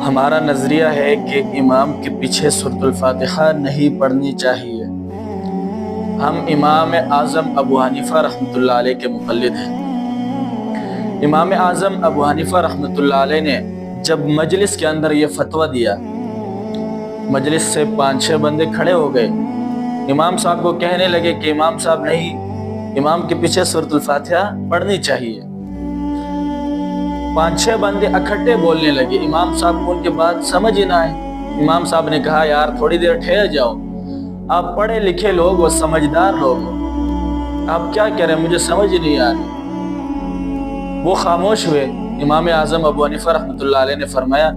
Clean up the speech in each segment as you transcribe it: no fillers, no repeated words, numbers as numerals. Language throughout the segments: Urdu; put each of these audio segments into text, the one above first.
ہمارا نظریہ ہے کہ امام کے پیچھے سورۃ الفاتحہ نہیں پڑھنی چاہیے۔ ہم امام اعظم ابو حنیفہ رحمۃ اللہ علیہ کے مقلد ہیں۔ امام اعظم ابو حنیفہ رحمۃ اللہ علیہ نے جب مجلس کے اندر یہ فتویٰ دیا، مجلس سے 5-6 بندے کھڑے ہو گئے، امام صاحب کو کہنے لگے کہ امام صاحب نہیں، امام کے پیچھے سورۃ الفاتحہ پڑھنی چاہیے۔ 5-6 بندے اکٹھے بولنے لگے، امام صاحب کو ان کے بات سمجھ ہی نہ آئے۔ امام صاحب نے کہا یار تھوڑی دیر ٹھہر جاؤ، آپ پڑھے لکھے لوگ ہو، سمجھدار لوگ ہو، آپ کیا کہہ رہے ہیں مجھے سمجھ ہی نہیں آ رہی۔ وہ خاموش ہوئے۔ امام اعظم ابو حنیفہ رحمۃ اللہ علیہ نے فرمایا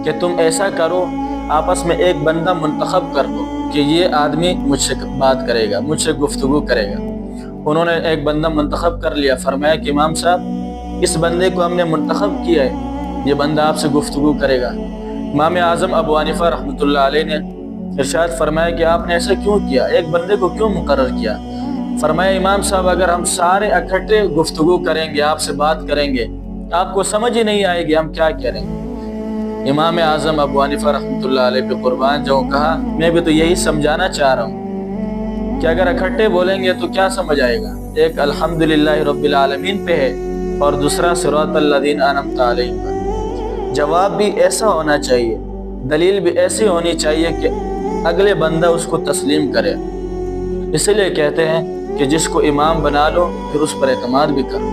کہ تم ایسا کرو، آپس میں ایک بندہ منتخب کر دو کہ یہ آدمی مجھ سے بات کرے گا، مجھ سے گفتگو کرے گا۔ انہوں نے ایک بندہ منتخب کر لیا۔ فرمایا کہ امام صاحب اس بندے کو ہم نے منتخب کیا ہے، یہ بندہ آپ سے گفتگو کرے گا۔ امام اعظم ابو حنیفہ رحمۃ اللہ علیہ نے ارشاد فرمایا کہ آپ نے ایسا کیوں کیا، ایک بندے کو کیوں مقرر کیا؟ فرمایا امام صاحب اگر ہم سارے اکٹھے گفتگو کریں گے، آپ سے بات کریں گے، آپ کو سمجھ ہی نہیں آئے گی ہم کیا کریں گے۔ امام اعظم ابو حنیفہ رحمۃ اللہ علیہ پہ قربان جاؤں، کہا میں بھی تو یہی سمجھانا چاہ رہا ہوں کہ اگر اکٹھے بولیں گے تو کیا سمجھ آئے گا؟ ایک الحمدللہ رب العالمین پہ ہے اور دوسرا صراط الذین انعمت علیہم پر۔ جواب بھی ایسا ہونا چاہیے، دلیل بھی ایسی ہونی چاہیے کہ اگلے بندہ اس کو تسلیم کرے۔ اسی لیے کہتے ہیں کہ جس کو امام بنا لو پھر اس پر اعتماد بھی کرو۔